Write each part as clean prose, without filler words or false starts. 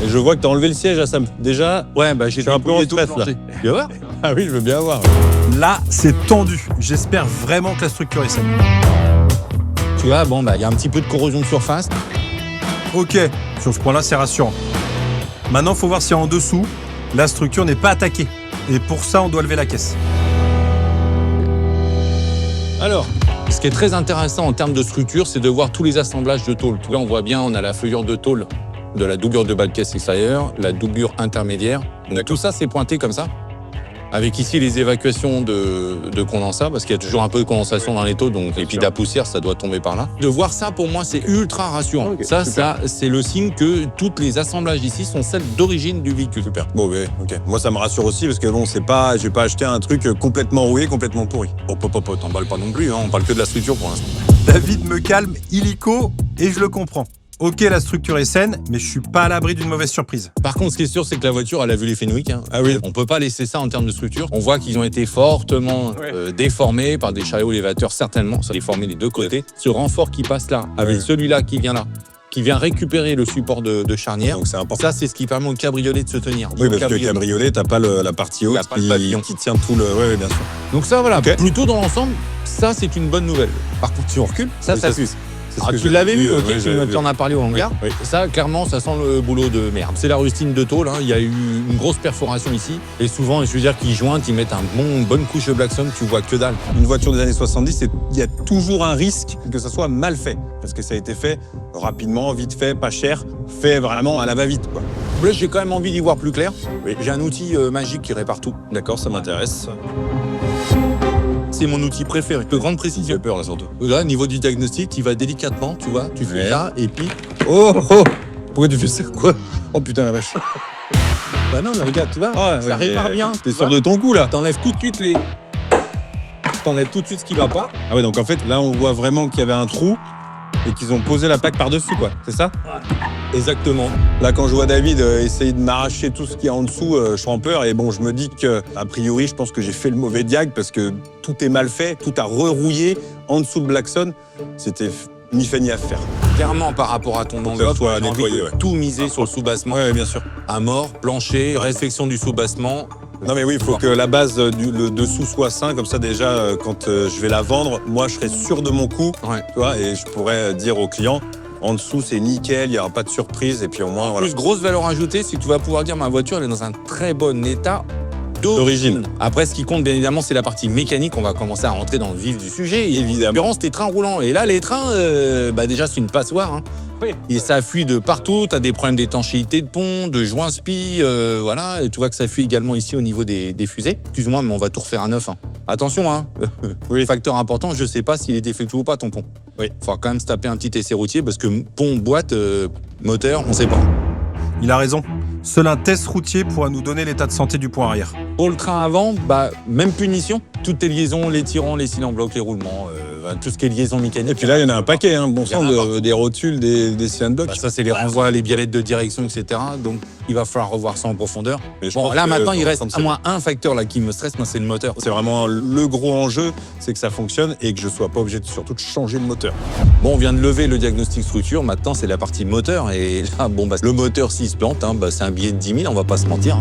Et je vois que t'as enlevé le siège à Sam. Déjà, Ouais, bah j'ai un peu en stress là. Tu vas voir. Ah oui, je veux bien voir. Là, c'est tendu. J'espère vraiment que la structure est saine. Tu vois, bon, bah il y a un petit peu de corrosion de surface. Ok, sur ce point-là, c'est rassurant. Maintenant, il faut voir si en dessous, la structure n'est pas attaquée. Et pour ça, on doit lever la caisse. Alors, Ce qui est très intéressant en termes de structure, c'est de voir tous les assemblages de tôle. Là, on voit bien, on a la feuillure de tôle de la doublure de bas de caisse extérieure, la doublure intermédiaire. Donc, tout ça, c'est pointé comme ça. Avec ici les évacuations de condensat, parce qu'il y a toujours un peu de condensation dans les tôles, donc, et puis de la poussière, ça doit tomber par là. De voir ça, pour moi, c'est ultra rassurant. Ok, ça, super. c'est le signe que tous les assemblages ici sont celles d'origine du véhicule. super. Bon, ouais, ok. Moi, ça me rassure aussi parce que bon, c'est pas, j'ai pas acheté un truc complètement rouillé, complètement pourri. Hop, t'emballes pas non plus, hein, on parle que de la structure pour l'instant. David me calme illico et je le comprends. Ok, la structure est saine, mais je suis pas à l'abri d'une mauvaise surprise. Par contre, ce qui est sûr, c'est que la voiture, elle a vu les Fenwick. Hein. Ah oui. On peut pas laisser ça en termes de structure. On voit qu'ils ont été fortement déformés par des chariots élévateurs, certainement. Ça a déformé les deux côtés. Ce renfort qui passe là, avec celui-là qui vient là, qui vient récupérer le support de charnière. Donc c'est important. Ça, c'est ce qui permet au cabriolet de se tenir. Oui, parce que le cabriolet, t'as pas la partie haute pas le pavillon. qui tient tout le. Ouais, bien sûr. Donc ça, voilà. Ok. Plutôt dans l'ensemble, ça, c'est une bonne nouvelle. Par contre, si on recule, ça s'use. Ah, tu l'avais vu, ok, tu en as parlé au hangar. Oui. Ça, clairement, ça sent le boulot de merde. C'est la rustine de tôle, hein. Il y a eu une grosse perforation ici. Et souvent, je veux dire qu'ils jointent, ils mettent une bonne couche de Blackstone, tu vois que dalle. Une voiture des années 70, il y a toujours un risque que ça soit mal fait. Parce que ça a été fait rapidement, vite fait, pas cher, fait vraiment à la va-vite, quoi. Là, j'ai quand même envie d'y voir plus clair. J'ai un outil magique qui répare tout. D'accord, ça m'intéresse. C'est mon outil préféré. De grande précision. J'ai peur, là, surtout. Là, au niveau du diagnostic, tu vas délicatement, tu vois, tu fais Ouais. là, et puis... Oh. Pourquoi tu fais ça, quoi? Oh putain, la vache. Bah non, mais regarde, tu vois, ça répare bien. T'es sûr de ton coup, là? T'enlèves tout de suite T'enlèves tout de suite ce qui va pas. Ah ouais, donc en fait, là, on voit vraiment qu'il y avait un trou et qu'ils ont posé la plaque par-dessus, quoi. C'est ça? Exactement. Là, quand je vois David essayer de m'arracher tout ce qu'il y a en dessous, je prends peur. Et bon, je me dis que, a priori, je pense que j'ai fait le mauvais diag parce que tout est mal fait, tout a rerouillé en dessous de Blackstone. C'était ni fait ni à faire. Clairement, par rapport à ton enveloppe, soit j'ai envie nettoyé, de ouais. tout miser sur le soubassement. Ouais, bien sûr. À mort, plancher, réflexion du soubassement. Non mais oui, il faut que la base, le dessous soit sain. Comme ça, déjà, quand je vais la vendre, moi, je serai sûr de mon coup. Ouais. Tu vois, et je pourrais dire au client, en dessous, c'est nickel, il n'y aura pas de surprise. Et puis au moins, voilà. Plus grosse valeur ajoutée, c'est que tu vas pouvoir dire ma voiture elle est dans un très bon état D'origine. Après, ce qui compte, bien évidemment, c'est la partie mécanique. On va commencer à rentrer dans le vif du sujet. Et évidemment, en l'occurrence, tes trains roulants. Et là, les trains, déjà, c'est une passoire. Hein. Oui. Et ça fuit de partout. Tu as des problèmes d'étanchéité de pont, de joints spi, voilà. Et tu vois que ça fuit également ici au niveau des fusées. Excuse-moi, mais on va tout refaire à neuf. Hein. Attention, hein. Oui. Facteur important, je sais pas s'il est défectueux ou pas, ton pont. Oui. Faudra quand même se taper un petit essai routier parce que pont, boîte, moteur, on sait pas. Il a raison. Seul un test routier pourra nous donner l'état de santé du pont arrière. Pour le train avant, même punition. Toutes tes liaisons, les tirants, les cylindres blocs, les roulements, tout ce qui est liaison mécanique. Et puis là, il y en a un paquet, hein. Bon Il y en sang, a partout. des rotules, des cylindres blocs. Ça, c'est les renvois, les bialettes de direction, etc. Donc, il va falloir revoir ça en profondeur. Mais je Bon, pense là, que maintenant, il dans reste l'ensemble, à moins un facteur là qui me stresse, c'est le moteur. c'est vraiment le gros enjeu, c'est que ça fonctionne et que je sois pas obligé surtout de changer le moteur. Bon, on vient de lever le diagnostic structure. Maintenant, c'est la partie moteur. Et là, le moteur, s'il se plante, c'est un billet de 10 000, on va pas se mentir.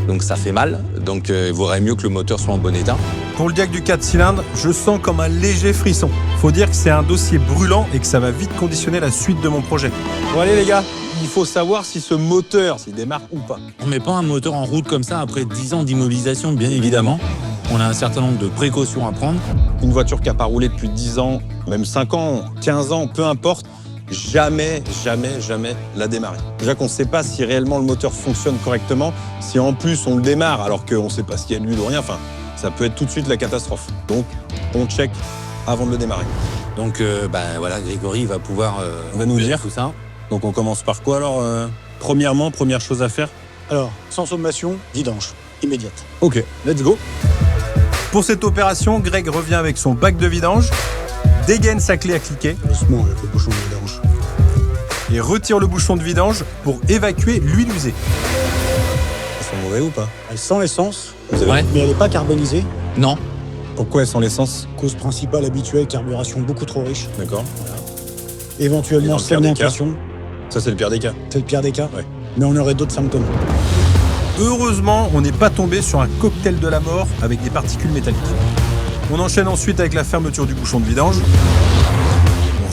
Donc, ça fait mal. Donc, il vaudrait mieux que le moteur soit en bon état. Pour le diag du 4 cylindres, je sens comme un léger frisson. Faut dire que c'est un dossier brûlant et que ça va vite conditionner la suite de mon projet. Bon allez les gars, il faut savoir si ce moteur, s'il démarre ou pas. On met pas un moteur en route comme ça après 10 ans d'immobilisation, bien évidemment. On a un certain nombre de précautions à prendre. Une voiture qui n'a pas roulé depuis 10 ans, même 5 ans, 15 ans, peu importe, jamais la démarrer. Déjà qu'on ne sait pas si réellement le moteur fonctionne correctement, si en plus on le démarre alors qu'on ne sait pas s'il y a de l'huile ou rien, enfin, ça peut être tout de suite la catastrophe. Donc, on check avant de le démarrer. Donc voilà, Grégory va pouvoir va nous dire tout ça. Donc on commence par quoi alors Premièrement, première chose à faire. Alors, sans sommation, vidange, immédiate. Ok, let's go. Pour cette opération, Greg revient avec son bac de vidange, dégaine sa clé à cliquet Doucement avec le bouchon de vidange. et retire le bouchon de vidange pour évacuer l'huile usée. Elles sont mauvais ou pas? Elle sent l'essence, Vous avez- Ouais. mais elle n'est pas carbonisée. Non. Pourquoi elles sont l'essence? Cause principale habituelle, carburation beaucoup trop riche. D'accord. Et dans Éventuellement, le pire des cas fermentation. Ça c'est le pire des cas. C'est le pire des cas. Ouais. Mais on aurait d'autres symptômes. Heureusement, on n'est pas tombé sur un cocktail de la mort avec des particules métalliques. On enchaîne ensuite avec la fermeture du bouchon de vidange.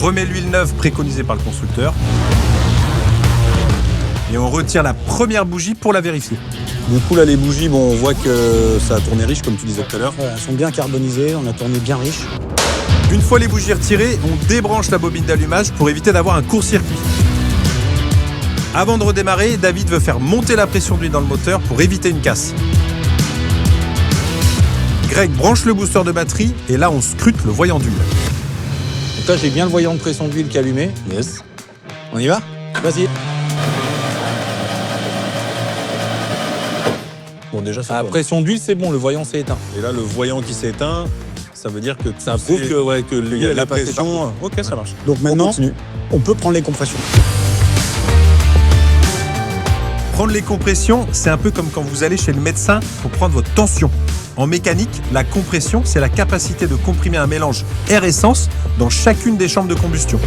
On remet l'huile neuve préconisée par le constructeur. Et on retire la première bougie pour la vérifier. Du coup, là, les bougies, bon, on voit que ça a tourné riche, comme tu disais tout à l'heure. Elles sont bien carbonisées, on a tourné bien riche. Une fois les bougies retirées, on débranche la bobine d'allumage pour éviter d'avoir un court-circuit. Avant de redémarrer, David veut faire monter la pression d'huile dans le moteur pour éviter une casse. Greg branche le booster de batterie et là on scrute le voyant d'huile. Donc là, j'ai bien le voyant de pression d'huile qui est allumé. Yes. On y va? Vas-y. Bon, déjà, À pression d'huile, c'est bon, le voyant s'est éteint. Et là, le voyant qui s'est éteint, ça veut dire que Ça prouve que il y l'huile a de elle la est passée par- pression. Ok, ça marche. Donc maintenant, continue. on peut prendre les compressions. Prendre les compressions, c'est un peu comme quand vous allez chez le médecin pour prendre votre tension. En mécanique, la compression, c'est la capacité de comprimer un mélange air-essence dans chacune des chambres de combustion.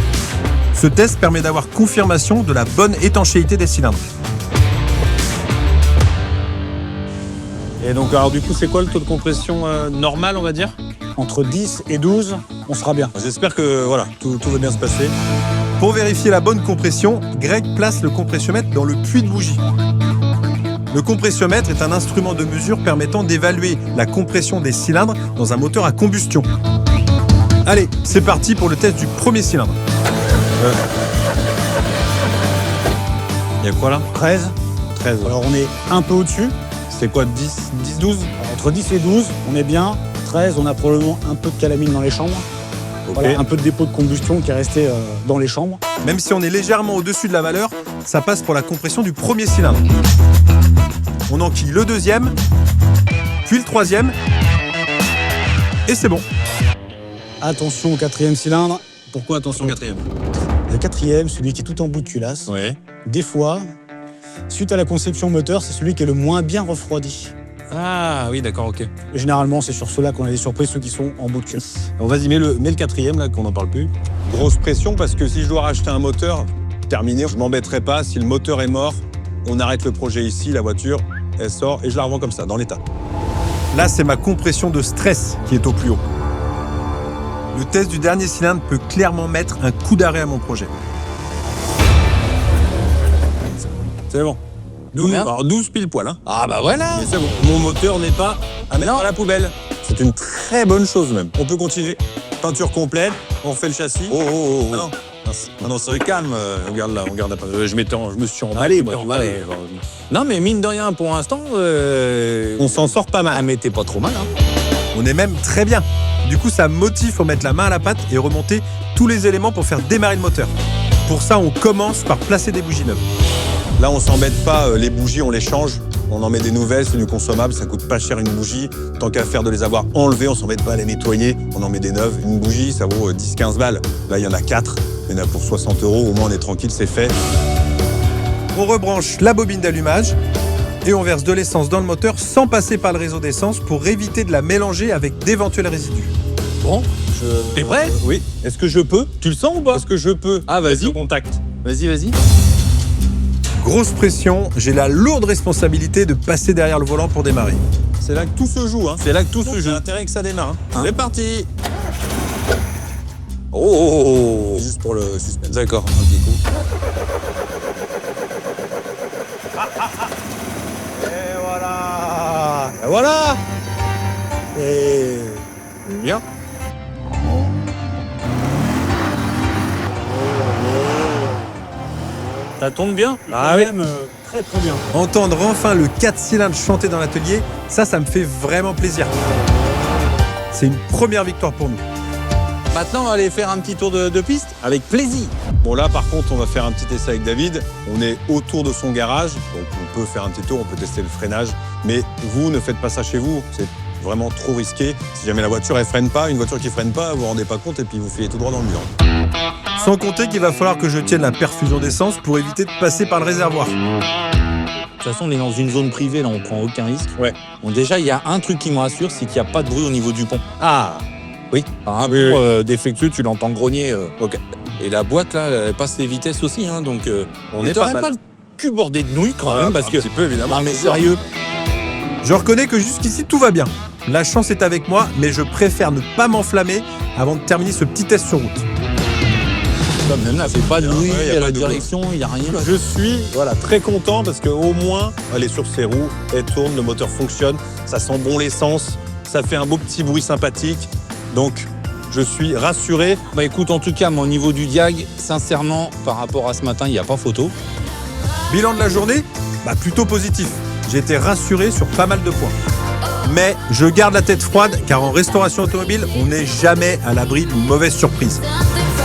Ce test permet d'avoir confirmation de la bonne étanchéité des cylindres. Et donc, alors, du coup, c'est quoi le taux de compression normal, on va dire? Entre 10 et 12, on sera bien. J'espère que voilà, tout va bien se passer. Pour vérifier la bonne compression, Greg place le compressiomètre dans le puits de bougie. Le compressiomètre est un instrument de mesure permettant d'évaluer la compression des cylindres dans un moteur à combustion. Allez, c'est parti pour le test du premier cylindre. Il y a quoi là? 13. 13. Alors on est un peu au-dessus. C'est quoi, 10, 12? Entre 10 et 12, on est bien. 13, on a probablement un peu de calamine dans les chambres. Ok. Voilà, un peu de dépôt de combustion qui est resté dans les chambres. Même si on est légèrement au-dessus de la valeur, ça passe pour la compression du premier cylindre. On enquille le deuxième, puis le troisième, et c'est bon. Attention au quatrième cylindre. Pourquoi attention quatrième? Le quatrième, celui qui est tout en bout de culasse. Ouais. Des fois, suite à la conception moteur, c'est celui qui est le moins bien refroidi. Ah oui, d'accord, ok. Et généralement, c'est sur ceux-là qu'on a des surprises, ceux qui sont en bout de culasse. Alors vas-y, mets le quatrième là, qu'on n'en parle plus. Grosse pression parce que si je dois racheter un moteur, terminé, je m'embêterai pas. Si le moteur est mort, on arrête le projet ici, la voiture, elle sort et je la revends comme ça, dans l'état. Là, c'est ma compression de stress qui est au plus haut. Le test du dernier cylindre peut clairement mettre un coup d'arrêt à mon projet. C'est bon. 12, Combien alors 12 pile poil. Hein. Ah bah voilà. Et c'est bon. Mon moteur n'est pas à mettre à la poubelle. C'est une très bonne chose même. On peut continuer. Peinture complète, on refait le châssis. Oh. Non, non, c'est calme. Regarde là, regarde là. Je me suis emballé. Allez, moi. bon, allez. Non mais mine de rien, pour l'instant, On s'en sort pas mal. ah, mais t'es pas trop mal. Hein. On est même très bien. Du coup, ça motive pour mettre la main à la pâte et remonter tous les éléments pour faire démarrer le moteur. Pour ça, on commence par placer des bougies neuves. Là, on s'embête pas. Les bougies, on les change. On en met des nouvelles, c'est du consommable, ça coûte pas cher une bougie. Tant qu'à faire de les avoir enlevées, on s'embête pas à les nettoyer. On en met des neuves. Une bougie, ça vaut 10-15 balles. Là, il y en a 4. Il y en a pour 60 €. Au moins, on est tranquille, c'est fait. On rebranche la bobine d'allumage et on verse de l'essence dans le moteur sans passer par le réseau d'essence pour éviter de la mélanger avec d'éventuels résidus. Bon, t'es prêt? Oui. Est-ce que je peux? Tu le sens ou pas? Est-ce que je peux? Ah, vas-y. Mettre le contact. Vas-y. Grosse pression, j'ai la lourde responsabilité de passer derrière le volant pour démarrer. C'est là que tout se joue. Hein. C'est là que tout se J'ai joue. intérêt que ça démarre. Hein. Hein? C'est parti. Oh. Juste pour le suspense. D'accord, un petit coup. Et voilà. Et voilà. Et Bien. Ça tourne bien? ah oui. Même très très bien. Entendre enfin le 4 cylindres chanter dans l'atelier, ça me fait vraiment plaisir. C'est une première victoire pour nous. Maintenant, on va aller faire un petit tour de piste? Avec plaisir. Bon là, par contre, on va faire un petit essai avec David. On est autour de son garage, donc on peut faire un petit tour, on peut tester le freinage. Mais vous, ne faites pas ça chez vous. C'est vraiment trop risqué. Si jamais la voiture elle freine pas, une voiture qui freine pas, vous vous rendez pas compte et puis vous filez tout droit dans le mur. Sans compter qu'il va falloir que je tienne la perfusion d'essence pour éviter de passer par le réservoir. De toute façon, on est dans une zone privée, là, on prend aucun risque. Ouais. Bon, déjà, il y a un truc qui me rassure, c'est qu'il n'y a pas de bruit au niveau du pont. Ah. Oui. Un Oui, pont défectueux, tu l'entends grogner. Ok. Et la boîte, là, elle passe les vitesses aussi, hein, donc On et est pas t'aurais mal. pas le cul bordé de nouilles quand même, parce que... Un petit peu, évidemment. Non mais sérieux. Je reconnais que jusqu'ici tout va bien. La chance est avec moi, mais je préfère ne pas m'enflammer avant de terminer ce petit test sur route. Même là, c'est pas de nouilles, Ouais, il y a y a pas la de direction, il n'y a rien. Je suis très content parce qu'au moins, elle est sur ses roues, elle tourne, le moteur fonctionne, ça sent bon l'essence, ça fait un beau petit bruit sympathique. Donc, je suis rassuré. Bah écoute, en tout cas, moi, au niveau du diag, sincèrement, par rapport à ce matin, il n'y a pas photo. Bilan de la journée, plutôt positif. J'ai été rassuré sur pas mal de points. Mais je garde la tête froide car en restauration automobile, on n'est jamais à l'abri d'une mauvaise surprise. Something